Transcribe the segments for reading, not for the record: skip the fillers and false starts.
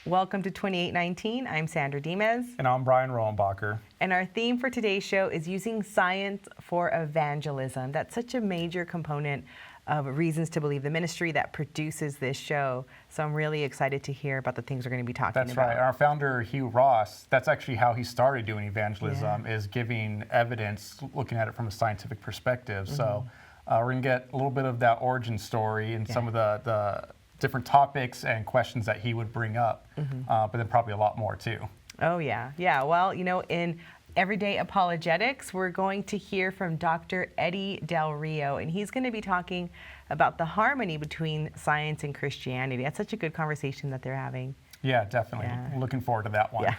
Welcome to 2819. I'm Sandra Dimes. And I'm Brian Rohenbacher. And our theme for today's show is using science for evangelism. That's such a major component of reasons to believe, the ministry that produces this show. So I'm really excited to hear about the things we're going to be talking about. That's right. Our founder, Hugh Ross, that's actually how he started doing evangelism, is giving evidence, looking at it from a scientific perspective. So we're going to get a little bit of that origin story and some of the different topics and questions that he would bring up, but then probably a lot more too. Oh, yeah. Yeah. Well, you know, in Everyday Apologetics, we're going to hear from Dr. Eddy del Rio, and he's going to be talking about the harmony between science and Christianity. That's such a good conversation that they're having. Yeah, definitely. Yeah. Looking forward to that one. Yeah.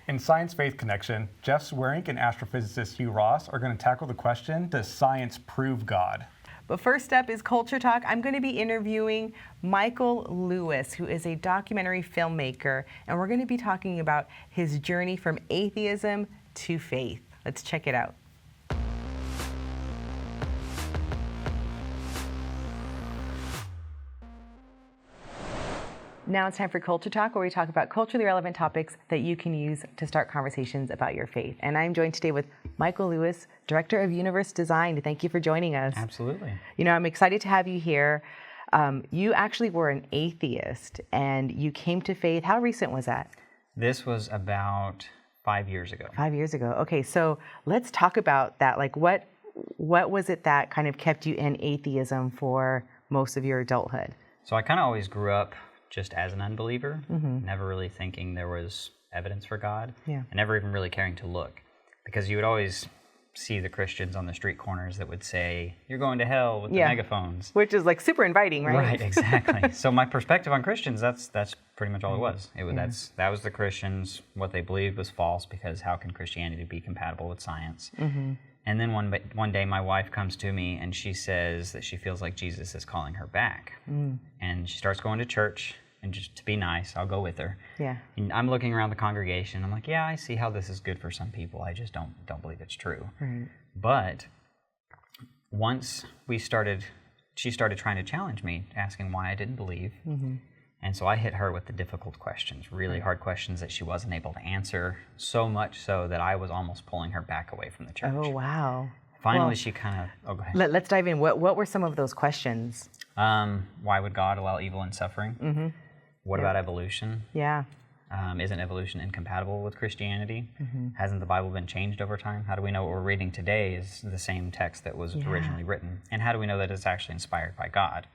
In Science Faith Connection, Jeff Swearink and astrophysicist Hugh Ross are going to tackle the question, does science prove God? But first up is Culture Talk. I'm going to be interviewing Michael Lewis, who is a documentary filmmaker, and we're going to be talking about his journey from atheism to faith. Let's check it out. Now it's time for Culture Talk, where we talk about culturally relevant topics that you can use to start conversations about your faith. And I'm joined today with Michael Lewis, Director of Universe Design. Thank you for joining us. Absolutely. You know, I'm excited to have you here. You actually were an atheist, and you came to faith. How recent was that? This was about 5 years ago. 5 years ago. Okay, so let's talk about that. Like, what was it that kind of kept you in atheism for most of your adulthood? So I kind of always grew up just as an unbeliever, never really thinking there was evidence for God, and never even really caring to look. Because you would always see the Christians on the street corners that would say, you're going to hell with the megaphones. Which is like super inviting, right? Right, exactly. So my perspective on Christians, that's pretty much all it was. That was the Christians. What they believed was false, because how can Christianity be compatible with science? And then one day my wife comes to me and she says that she feels like Jesus is calling her back. And she starts going to church, and just to be nice, I'll go with her. Yeah. And I'm looking around the congregation. I'm like, yeah, I see how this is good for some people. I just don't believe it's true. Right. But once she started trying to challenge me, asking why I didn't believe. And so I hit her with the difficult questions, really hard questions that she wasn't able to answer, so much so that I was almost pulling her back away from the church. Oh, wow. Finally, she kind of, go ahead. Let's dive in. What were some of those questions? Why would God allow evil and suffering? What about evolution? Yeah. Isn't evolution incompatible with Christianity? Hasn't the Bible been changed over time? How do we know what we're reading today is the same text that was originally written? And how do we know that it's actually inspired by God?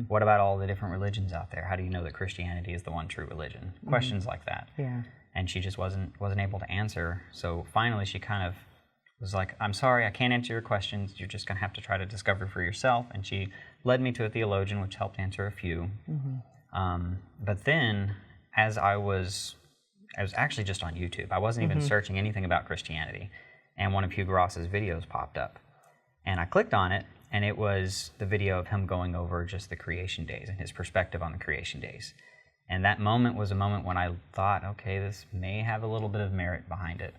What about all the different religions out there? How do you know that Christianity is the one true religion? Questions like that. Yeah. And she just wasn't able to answer. So finally, she kind of was like, I'm sorry, I can't answer your questions. You're just going to have to try to discover for yourself. And she led me to a theologian, which helped answer a few. But then, as I was actually just on YouTube. I wasn't even searching anything about Christianity. And one of Hugh Ross's videos popped up. And I clicked on it, and it was the video of him going over just the creation days and his perspective on the creation days. And that moment was a moment when I thought, okay, this may have a little bit of merit behind it.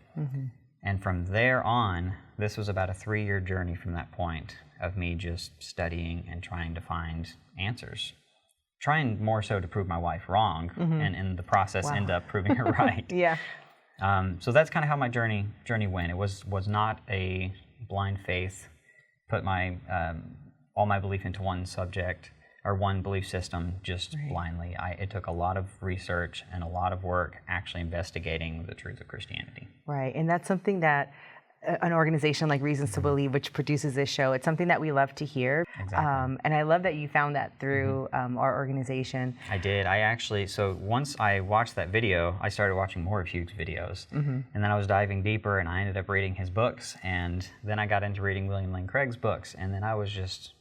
And from there on, this was about a 3-year journey from that point of me just studying and trying to find answers. Trying more so to prove my wife wrong, and in the process end up proving her right. So that's kind of how my journey went. It was not a blind faith, put my all my belief into one subject or one belief system just blindly. It took a lot of research and a lot of work actually investigating the truth of Christianity. Right, and that's something that an organization like Reasons to Believe, which produces this show, it's something that we love to hear. Exactly. And I love that you found that through our organization. I did. So once I watched that video, I started watching more of Hugh's videos. And then I was diving deeper, and I ended up reading his books. And then I got into reading William Lane Craig's books. And then I was just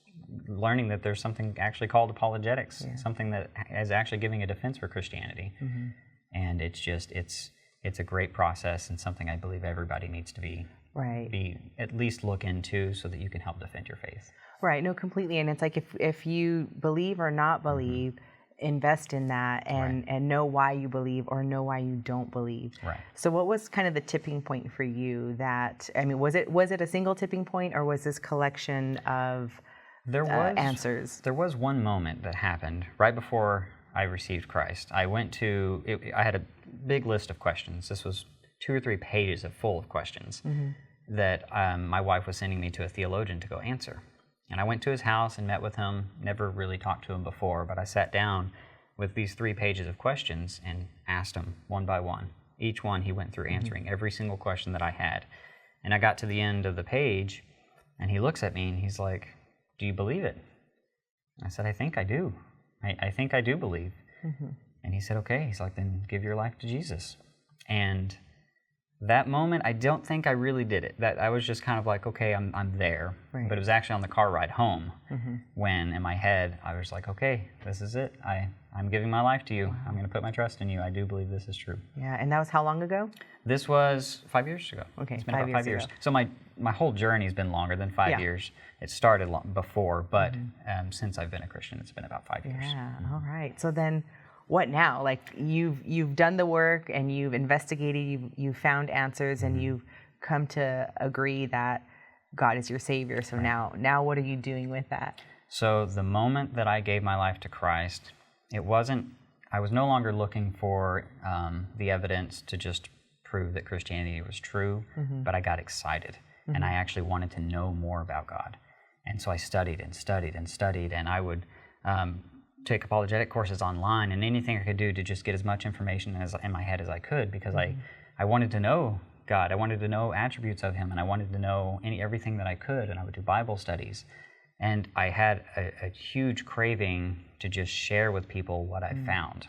learning that there's something actually called apologetics, something that is actually giving a defense for Christianity. And it's a great process, and something I believe everybody needs to be at least look into, so that you can help defend your faith. Right, no, completely. And it's like if you believe or not believe, invest in that and know why you believe or know why you don't believe. Right. So what was kind of the tipping point for you was it a single tipping point, or was this collection of answers? There was one moment that happened right before I received Christ, I had a big list of questions. This was 2 or 3 pages full of questions that my wife was sending me to a theologian to go answer. And I went to his house and met with him, never really talked to him before, but I sat down with these 3 pages of questions and asked him one by one. Each one he went through answering every single question that I had. And I got to the end of the page, and he looks at me and he's like, "Do you believe it?" I said, "I think I do. I think I do believe." And he said, "Okay." He's like, "Then give your life to Jesus." And that moment, I don't think I really did it. That I was just kind of like, okay, I'm there. Right. But it was actually on the car ride home when, in my head, I was like, okay, this is it. I'm giving my life to you. I'm going to put my trust in you. I do believe this is true. Yeah, and that was how long ago? This was 5 years ago. Okay, it's been about 5 years. So my whole journey has been longer than 5 years. It started before, but since I've been a Christian, it's been about 5 years. Yeah, all right. So then what now? Like you've done the work and you've investigated, you've found answers, and you've come to agree that God is your Savior. So now what are you doing with that? So the moment that I gave my life to Christ, I was no longer looking for the evidence to just prove that Christianity was true, but I got excited and I actually wanted to know more about God. And so I studied and studied and studied, and I would take apologetic courses online and anything I could do to just get as much information in my head as I could, because I wanted to know God. I wanted to know attributes of Him, and I wanted to know everything that I could, and I would do Bible studies. And I had a huge craving to just share with people what I found,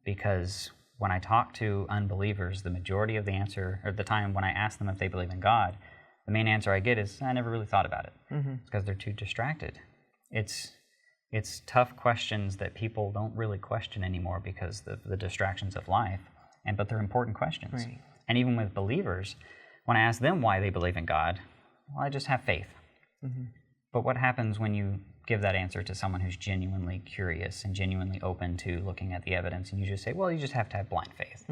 because when I talk to unbelievers, the majority of the answer, or the time when I ask them if they believe in God, the main answer I get is, I never really thought about it. It's because they're too distracted. It's tough questions that people don't really question anymore because of the distractions of life, but they're important questions. Right. And even with believers, when I ask them why they believe in God, well, I just have faith. But what happens when you give that answer to someone who's genuinely curious and genuinely open to looking at the evidence, and you just say, well, you just have to have blind faith?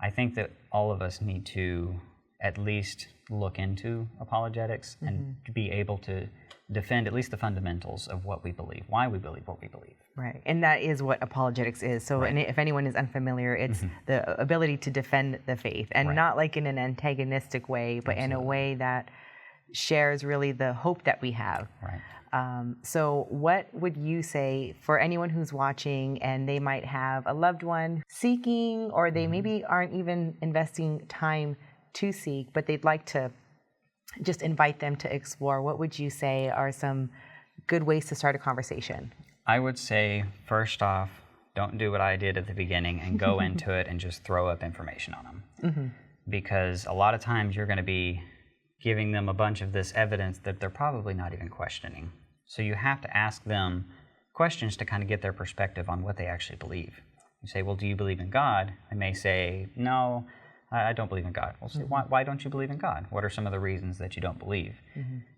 I think that all of us need to at least look into apologetics and to be able to defend at least the fundamentals of what we believe, why we believe what we believe. Right, and that is what apologetics is. So and if anyone is unfamiliar, it's the ability to defend the faith, and not like in an antagonistic way, but in a way that shares really the hope that we have. Right. So what would you say for anyone who's watching and they might have a loved one seeking, or they maybe aren't even investing time to seek, but they'd like to just invite them to explore? What would you say are some good ways to start a conversation? I would say, first off, don't do what I did at the beginning and go into it and just throw up information on them. Because a lot of times you're going to be giving them a bunch of this evidence that they're probably not even questioning. So you have to ask them questions to kind of get their perspective on what they actually believe. You say, well, do you believe in God? They may say, no, I don't believe in God. We'll say, why don't you believe in God? What are some of the reasons that you don't believe?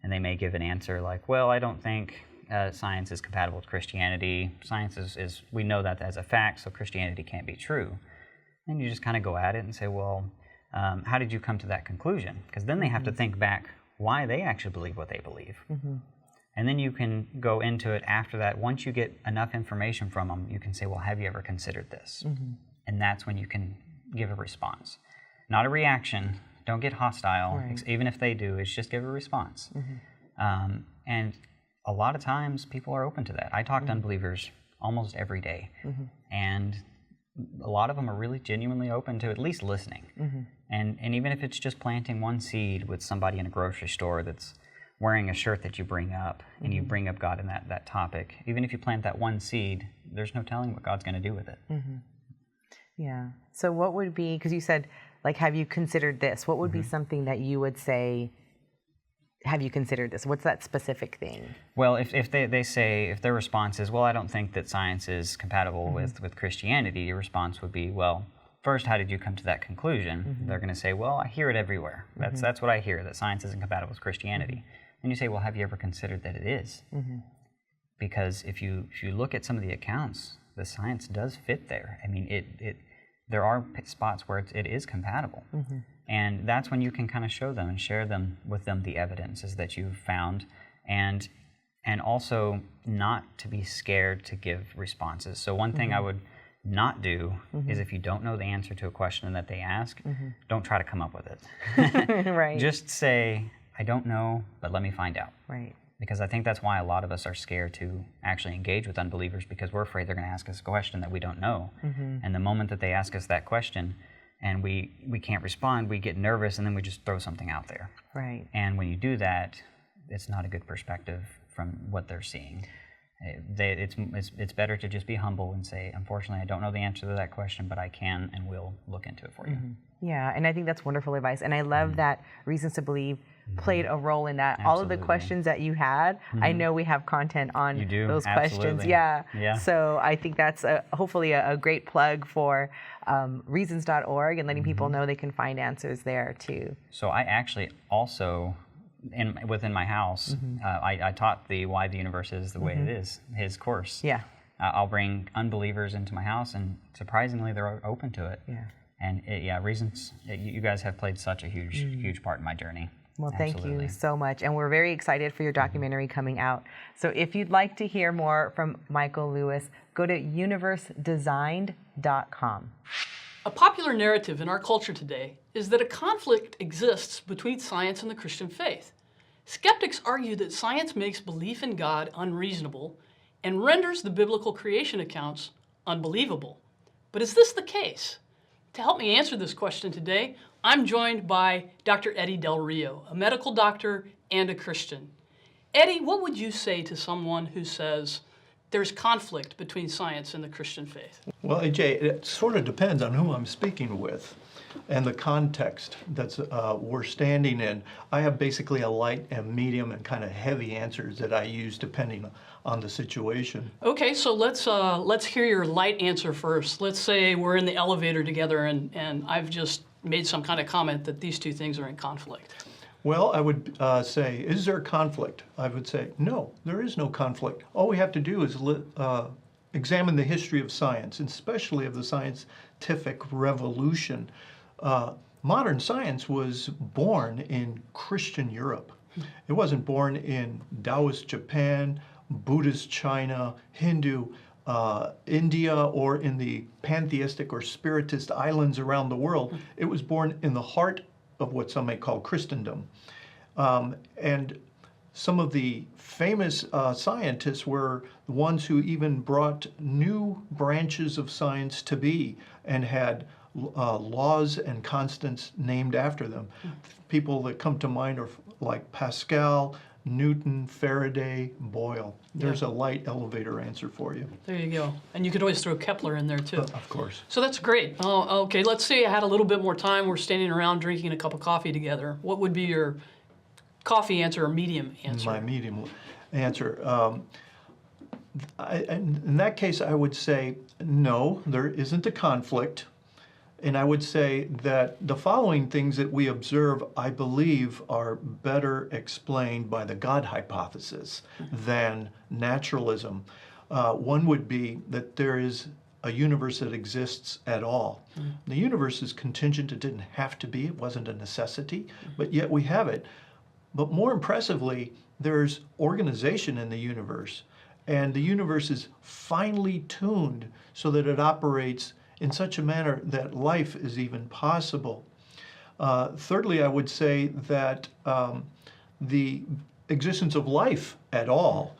And they may give an answer like, well, I don't think science is compatible with Christianity. Science is, we know that as a fact, so Christianity can't be true. And you just kind of go at it and say, well, how did you come to that conclusion? Because then they have to think back why they actually believe what they believe. And then you can go into it after that. Once you get enough information from them, you can say, well, have you ever considered this? And that's when you can give a response. Not a reaction. Don't get hostile. Right. Even if they do, it's just give a response. And a lot of times people are open to that. I talk to unbelievers almost every day. And a lot of them are really genuinely open to at least listening. And even if it's just planting one seed with somebody in a grocery store that's wearing a shirt that you bring up, and you bring up God in that topic, even if you plant that one seed, there's no telling what God's going to do with it. Yeah. So what would be, because you said, like, have you considered this? What would be something that you would say, have you considered this? What's that specific thing? Well, if they say, if their response is, well, I don't think that science is compatible with Christianity, your response would be, well, first, how did you come to that conclusion? They're going to say, well, I hear it everywhere. That's what I hear, that science isn't compatible with Christianity. And you say, well, have you ever considered that it is? Because if you look at some of the accounts, the science does fit there. I mean, there are spots where it is compatible. And that's when you can kind of show them and share with them the evidences that you've found. And and also not to be scared to give responses. So one thing I would not do is, if you don't know the answer to a question that they ask, don't try to come up with it. Right. Just say, I don't know, but let me find out. Right. Because I think that's why a lot of us are scared to actually engage with unbelievers, because we're afraid they're going to ask us a question that we don't know. And the moment that they ask us that question and we can't respond, we get nervous and then we just throw something out there. Right. And when you do that, it's not a good perspective from what they're seeing. It's better to just be humble and say, unfortunately, I don't know the answer to that question, but I can and will look into it for you. Yeah, and I think that's wonderful advice. And I love that Reasons to Believe played a role in that. All of the questions that you had, I know we have content on those questions. Absolutely. Yeah. So I think that's hopefully a great plug for reasons.org and letting people know they can find answers there too. So I actually also, within my house, I taught the Why the Universe is the Way It Is, his course. Yeah. I'll bring unbelievers into my house, and surprisingly, they're open to it. Yeah. And Reasons, you guys have played such a huge part in my journey. Well, thank Absolutely. you so much. And we're very excited for your documentary coming out. So if you'd like to hear more from Michael Lewis, go to universedesigned.com. A popular narrative in our culture today is that a conflict exists between science and the Christian faith. Skeptics argue that science makes belief in God unreasonable and renders the biblical creation accounts unbelievable. But is this the case? To help me answer this question today, I'm joined by Dr. Eddy del Rio, a medical doctor and a Christian. Eddy, what would you say to someone who says there's conflict between science and the Christian faith? Well, AJ, it sort of depends on who I'm speaking with and the context that we're standing in. I have basically a light and medium and kind of heavy answers that I use depending on the situation. Okay, so let's hear your light answer first. Let's say we're in the elevator together and I've just made some kind of comment that these two things are in conflict. Well, I would say, is there a conflict? I would say, no, there is no conflict. All we have to do is examine the history of science, and especially of the scientific revolution. Modern science was born in Christian Europe. It wasn't born in Taoist Japan, Buddhist China, Hindu India, or in the pantheistic or spiritist islands around the world. It was born in the heart of what some may call Christendom. And some of the famous scientists were the ones who even brought new branches of science to be and had laws and constants named after them. People that come to mind are like Pascal, Newton, Faraday, Boyle. There's a light elevator answer for you. There you go. And you could always throw Kepler in there too. Of course. So that's great. Okay, let's say I had a little bit more time. We're standing around drinking a cup of coffee together. What would be your coffee answer or medium answer? My medium answer. In that case, I would say, no, there isn't a conflict. And I would say that the following things that we observe, I believe, are better explained by the God hypothesis than naturalism. One would be that there is a universe that exists at all. The universe is contingent. It didn't have to be. It wasn't a necessity, but yet we have it. But more impressively, there's organization in the universe. And the universe is finely tuned so that it operates in such a manner that life is even possible. Thirdly, I would say that the existence of life at all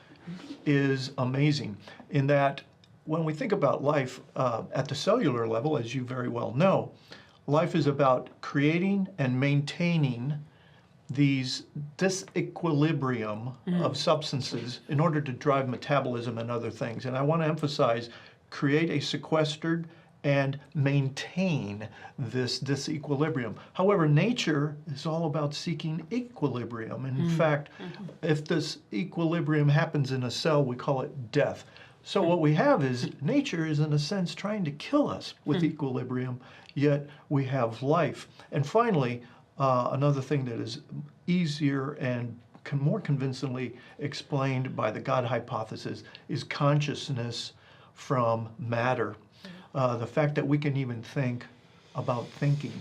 is amazing, in that when we think about life at the cellular level, as you very well know, life is about creating and maintaining this equilibrium of substances in order to drive metabolism and other things. And I want to emphasize, create a sequestered and maintain this equilibrium. However, nature is all about seeking equilibrium. And in fact, if this equilibrium happens in a cell, we call it death. So what we have is nature is, in a sense, trying to kill us with equilibrium, yet we have life. And finally, another thing that is easier and more convincingly explained by the God hypothesis is consciousness from matter. The fact that we can even think about thinking.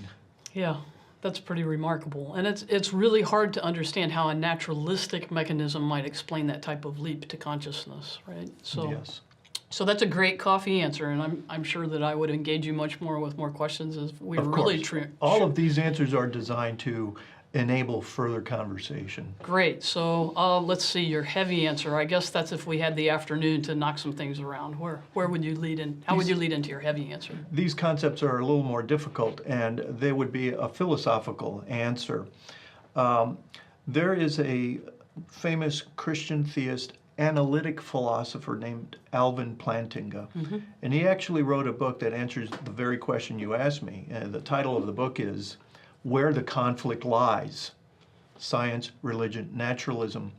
Yeah, That's pretty remarkable. And it's really hard to understand how a naturalistic mechanism might explain that type of leap to consciousness, right? So, Yes. so that's a great coffee answer, and I'm sure that I would engage you much more with more questions as we Of really course. All of these answers are designed to enable further conversation. Great. So let's see your heavy answer. I guess that's if we had the afternoon to knock some things around. Where would you lead in? How would you lead into your heavy answer? These concepts are a little more difficult, and they would be a philosophical answer. There is a famous Christian theist, analytic philosopher named Alvin Plantinga, and he actually wrote a book that answers the very question you asked me. And the title of the book is Where the Conflict Lies: Science, Religion, Naturalism.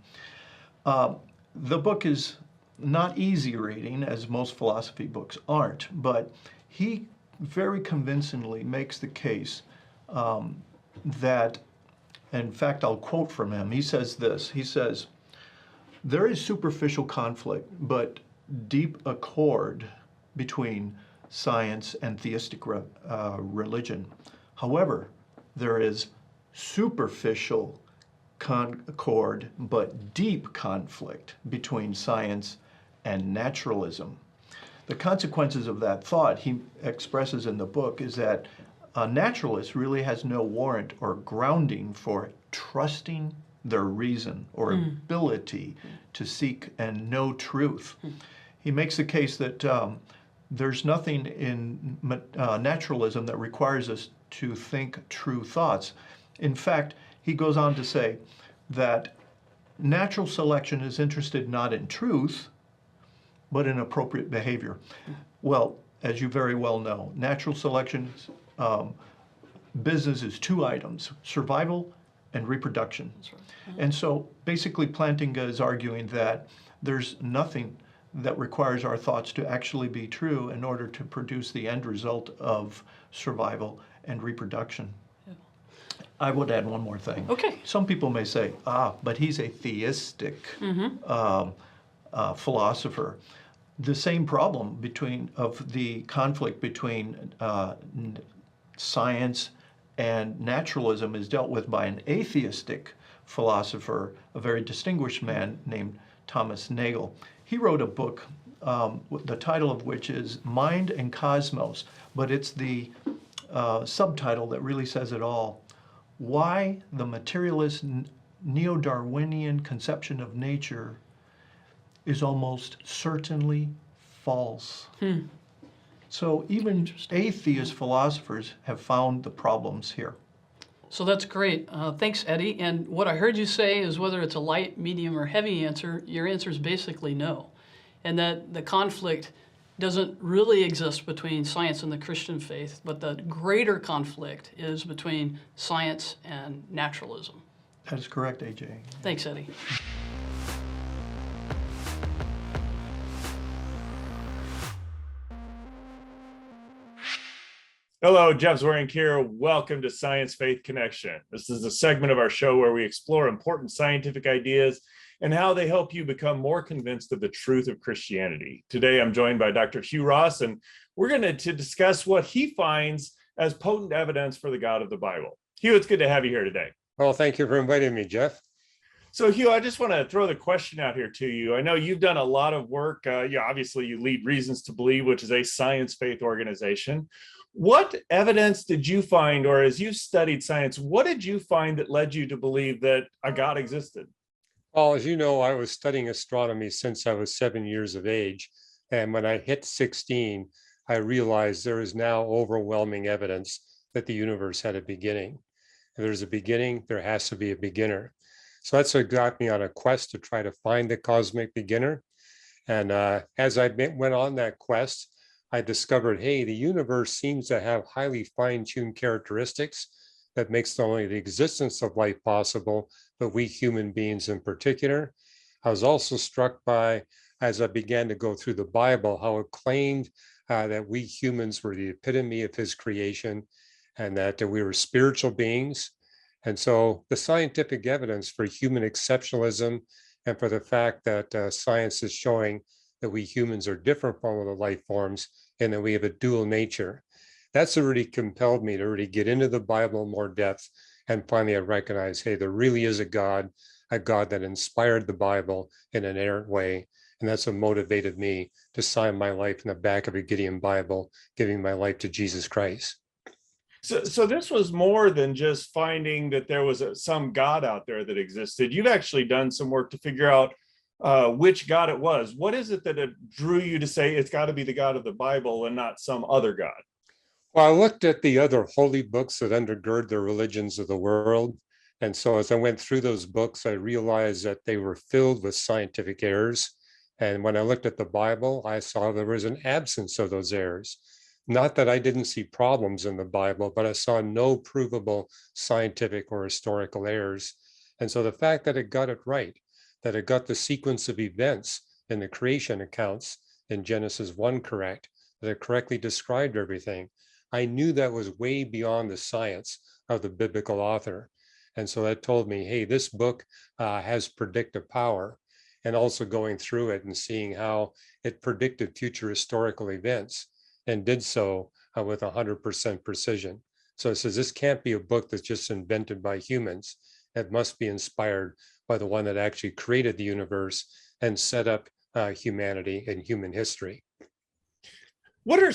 The book is not easy reading, as most philosophy books aren't, but he very convincingly makes the case that, in fact, I'll quote from him. He says this, he says, "There is superficial conflict, but deep accord between science and theistic religion. However, there is superficial concord, but deep conflict between science and naturalism." The consequences of that thought he expresses in the book is that a naturalist really has no warrant or grounding for trusting their reason or ability to seek and know truth. He makes the case that there's nothing in naturalism that requires us to think true thoughts. In fact, he goes on to say that natural selection is interested not in truth, but in appropriate behavior. Well, as you very well know, natural selection's business is two items: survival and reproduction. That's right. And so basically Plantinga is arguing that there's nothing that requires our thoughts to actually be true in order to produce the end result of survival and reproduction. Yeah. I would add one more thing. Okay. Some people may say, but he's a theistic philosopher. The same problem of the conflict between science and naturalism is dealt with by an atheistic philosopher, a very distinguished man named Thomas Nagel. He wrote a book, the title of which is Mind and Cosmos, but it's the subtitle that really says it all: Why the Materialist Neo-Darwinian Conception of Nature is Almost Certainly False. So even atheist philosophers have found the problems here. So that's great. Thanks, Eddie. And what I heard you say is whether it's a light, medium, or heavy answer, your answer is basically no. And that the conflict doesn't really exist between science and the Christian faith, but the greater conflict is between science and naturalism. That is correct, AJ. Thanks, Eddie. Hello, Jeff Zwerink here. Welcome to Science Faith Connection. This is a segment of our show where we explore important scientific ideas and how they help you become more convinced of the truth of Christianity. Today, I'm joined by Dr. Hugh Ross, and we're going to discuss what he finds as potent evidence for the God of the Bible. Hugh, it's good to have you here today. Well, thank you for inviting me, Jeff. So, Hugh, I just want to throw the question out here to you. I know you've done a lot of work. Obviously, you lead Reasons to Believe, which is a science faith organization. What evidence did you find, or as you studied science, what did you find that led you to believe that a God existed? Well, as you know, I was studying astronomy since I was 7 years of age. And when I hit 16, I realized there is now overwhelming evidence that the universe had a beginning. If there's a beginning, there has to be a beginner. So that's what got me on a quest to try to find the cosmic beginner. And as I went on that quest, I discovered, hey, the universe seems to have highly fine-tuned characteristics that makes not only the existence of life possible, but we human beings in particular. I was also struck by, as I began to go through the Bible, how it claimed that we humans were the epitome of his creation and that we were spiritual beings. And so the scientific evidence for human exceptionalism and for the fact that science is showing that we humans are different from other life forms and that we have a dual nature That's what really compelled me to really get into the Bible in more depth. And finally, I recognized, hey, there really is a God that inspired the Bible in an inerrant way. And that's what motivated me to sign my life in the back of a Gideon Bible, giving my life to Jesus Christ. So this was more than just finding that there was some God out there that existed. You've actually done some work to figure out which God it was. What is it that it drew you to say it's got to be the God of the Bible and not some other God? Well, I looked at the other holy books that undergird the religions of the world. And so as I went through those books, I realized that they were filled with scientific errors. And when I looked at the Bible, I saw there was an absence of those errors. Not that I didn't see problems in the Bible, but I saw no provable scientific or historical errors. And so the fact that it got it right, that it got the sequence of events in the creation accounts in Genesis 1 correct, that it correctly described everything, I knew that was way beyond the science of the biblical author. And so that told me, hey, this book has predictive power. And also going through it and seeing how it predicted future historical events and did so with 100% precision. So it says this can't be a book that's just invented by humans. It must be inspired by the one that actually created the universe and set up humanity and human history. What are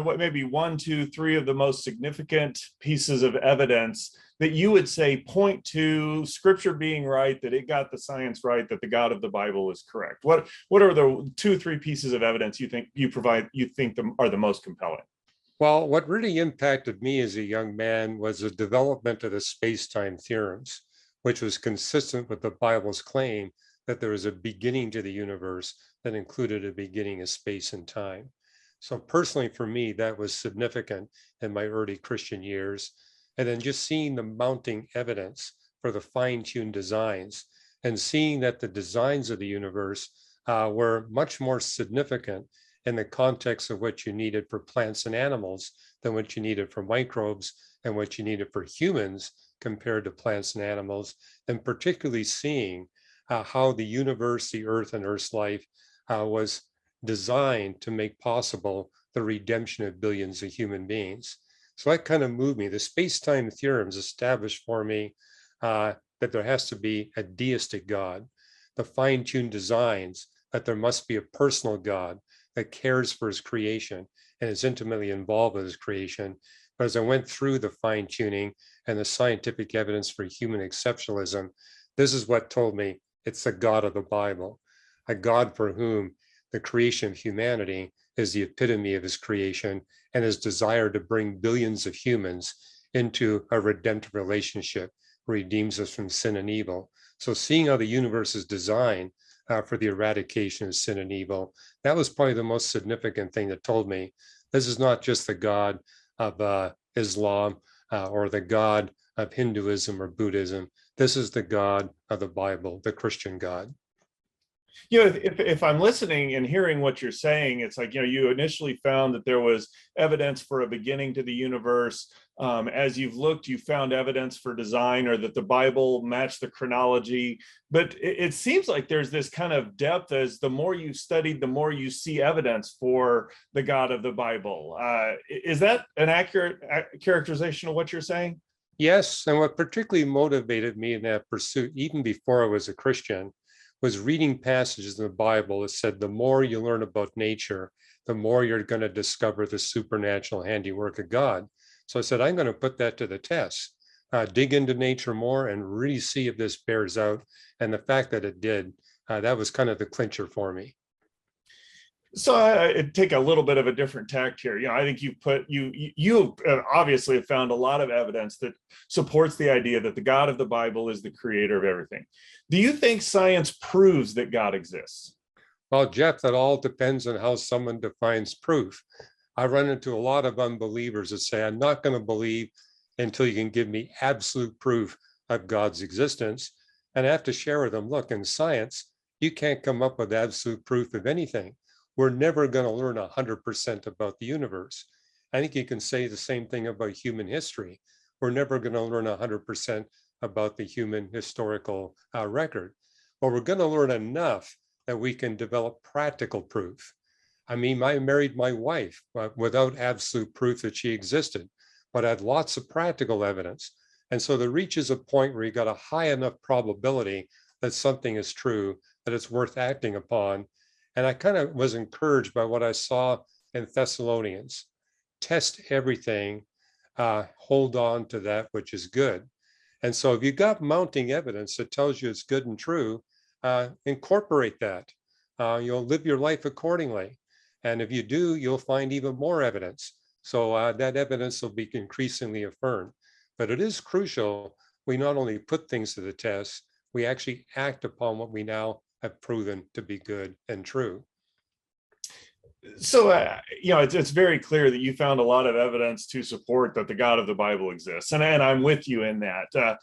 what maybe 1, 2, 3 of the most significant pieces of evidence that you would say point to Scripture being right, that it got the science right, that the God of the Bible is correct? What are the 2, 3 pieces of evidence you think are the most compelling? Well, what really impacted me as a young man was the development of the space-time theorems, which was consistent with the Bible's claim that there was a beginning to the universe that included a beginning of space and time. So personally for me, that was significant in my early Christian years. And then just seeing the mounting evidence for the fine-tuned designs and seeing that the designs of the universe were much more significant in the context of what you needed for plants and animals than what you needed for microbes and what you needed for humans compared to plants and animals, and particularly seeing how the universe, the earth and Earth's life was designed to make possible the redemption of billions of human beings. So that kind of moved me. The space-time theorems established for me that there has to be a deistic God, the fine-tuned designs, that there must be a personal God that cares for his creation and is intimately involved with his creation. But as I went through the fine-tuning and the scientific evidence for human exceptionalism, this is what told me it's the God of the Bible, a God for whom the creation of humanity is the epitome of his creation and his desire to bring billions of humans into a redemptive relationship, redeems us from sin and evil. So seeing how the universe is designed for the eradication of sin and evil, that was probably the most significant thing that told me this is not just the God of Islam or the God of Hinduism or Buddhism. This is the God of the Bible, the Christian God. If I'm listening and hearing what you're saying, it's like, you initially found that there was evidence for a beginning to the universe. As you've looked, you found evidence for design, or that the Bible matched the chronology. But it seems like there's this kind of depth as the more you studied, the more you see evidence for the God of the Bible. Is that an accurate characterization of what you're saying? Yes, and what particularly motivated me in that pursuit, even before I was a Christian, was reading passages in the Bible that said the more you learn about nature, the more you're going to discover the supernatural handiwork of God. So I said, I'm going to put that to the test, dig into nature more and really see if this bears out. And the fact that it did, that was kind of the clincher for me. So I take a little bit of a different tact here. I think you obviously have found a lot of evidence that supports the idea that the God of the Bible is the creator of everything. Do you think science proves that God exists? Well, Jeff, that all depends on how someone defines proof. I run into a lot of unbelievers that say, I'm not going to believe until you can give me absolute proof of God's existence. And I have to share with them, look, in science, you can't come up with absolute proof of anything. We're never going to learn 100% about the universe. I think you can say the same thing about human history. We're never going to learn 100% about the human historical record. But we're going to learn enough that we can develop practical proof. I mean, I married my wife without absolute proof that she existed, but I had lots of practical evidence. And so there reaches a point where you got a high enough probability that something is true, that it's worth acting upon. And I kind of was encouraged by what I saw in Thessalonians. Test everything, hold on to that which is good. And so if you got mounting evidence that tells you it's good and true, incorporate that. You'll live your life accordingly. And if you do, you'll find even more evidence. So that evidence will be increasingly affirmed. But it is crucial we not only put things to the test, we actually act upon what we now have proven to be good and true. So, it's very clear that you found a lot of evidence to support that the God of the Bible exists. And I'm with you in that.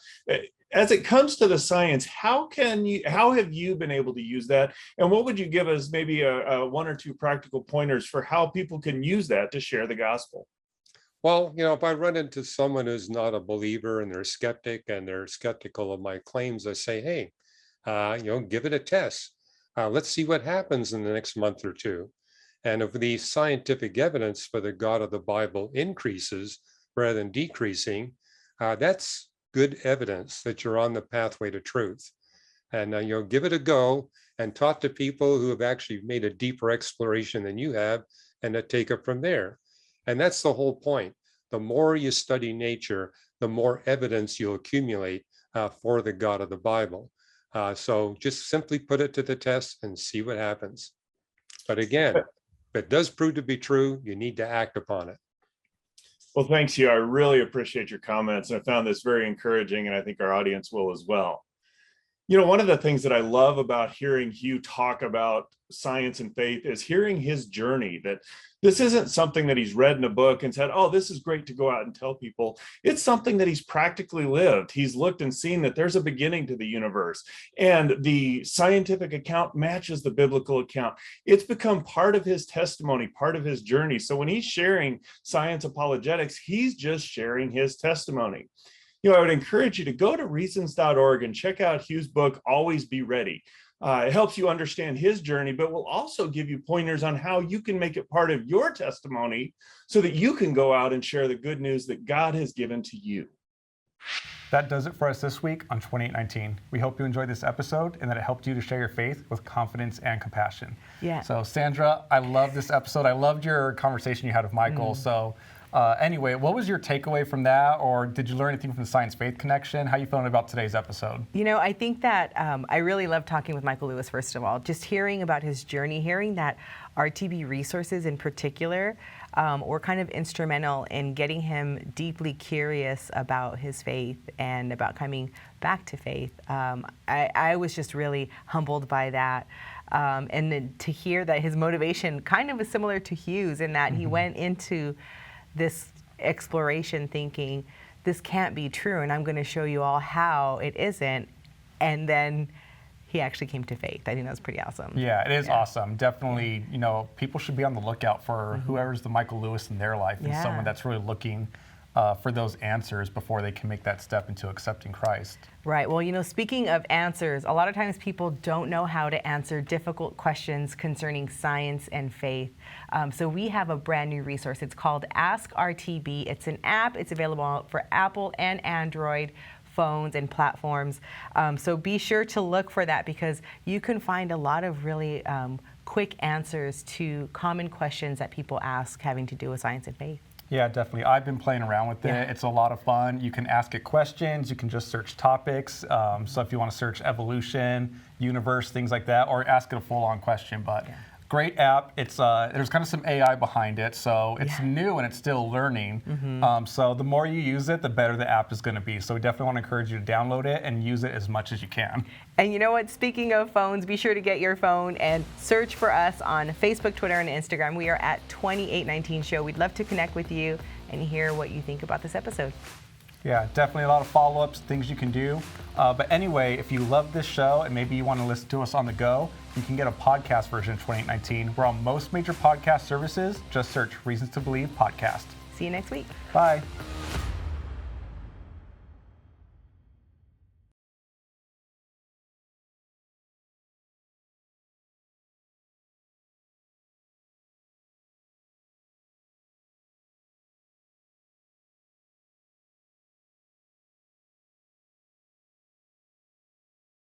As it comes to the science, how have you been able to use that? And what would you give us maybe a one or two practical pointers for how people can use that to share the gospel? Well, if I run into someone who's not a believer and they're a skeptic and they're skeptical of my claims, I say, hey, give it a test. Let's see what happens in the next month or two. And if the scientific evidence for the God of the Bible increases rather than decreasing, that's good evidence that you're on the pathway to truth. And give it a go and talk to people who have actually made a deeper exploration than you have, and to take it from there. And that's the whole point. The more you study nature, the more evidence you'll accumulate for the God of the Bible. So just simply put it to the test and see what happens. But again, if it does prove to be true, you need to act upon it. Well, thanks, Hugh. I really appreciate your comments. I found this very encouraging, and I think our audience will as well. One of the things that I love about hearing Hugh talk about science and faith is hearing his journey, that this isn't something that he's read in a book and said, oh, this is great to go out and tell people. It's something that he's practically lived. He's looked and seen that there's a beginning to the universe, and the scientific account matches the biblical account. It's become part of his testimony, part of his journey. So when he's sharing science apologetics, he's just sharing his testimony. I would encourage you to go to reasons.org and check out Hugh's book, Always Be Ready. It helps you understand his journey, but will also give you pointers on how you can make it part of your testimony so that you can go out and share the good news that God has given to you. That does it for us this week on 2819. We hope you enjoyed this episode and that it helped you to share your faith with confidence and compassion. Yeah. So Sandra, I love this episode. I loved your conversation you had with Michael. So anyway, what was your takeaway from that? Or did you learn anything from the Science Faith Connection? How are you feeling about today's episode? I think that I really love talking with Michael Lewis, first of all. Just hearing about his journey, hearing that RTB resources in particular were kind of instrumental in getting him deeply curious about his faith and about coming back to faith. I was just really humbled by that. And then to hear that his motivation kind of is similar to Hugh's, in that he went into this exploration thinking, this can't be true, and I'm going to show you all how it isn't. And then he actually came to faith. I think that was pretty awesome. Yeah, it is awesome. Definitely, people should be on the lookout for whoever's the Michael Lewis in their life, and someone that's really looking for those answers before they can make that step into accepting Christ. Right. Well, speaking of answers, a lot of times people don't know how to answer difficult questions concerning science and faith. So we have a brand new resource. It's called Ask RTB. It's an app. It's available for Apple and Android phones and platforms. So be sure to look for that, because you can find a lot of really quick answers to common questions that people ask having to do with science and faith. Yeah, definitely. I've been playing around with it. It's a lot of fun. You can ask it questions. You can just search topics. So if you want to search evolution, universe, things like that, or ask it a full-on question. But great app. It's there's kind of some AI behind it, so it's new and it's still learning. So the more you use it, the better the app is going to be. So we definitely want to encourage you to download it and use it as much as you can. And you know what? Speaking of phones, be sure to get your phone and search for us on Facebook, Twitter, and Instagram. We are at 2819 Show. We'd love to connect with you and hear what you think about this episode. Yeah, definitely a lot of follow-ups, things you can do. But anyway, if you love this show and maybe you want to listen to us on the go, you can get a podcast version of 2819. We're on most major podcast services. Just search Reasons to Believe Podcast. See you next week. Bye.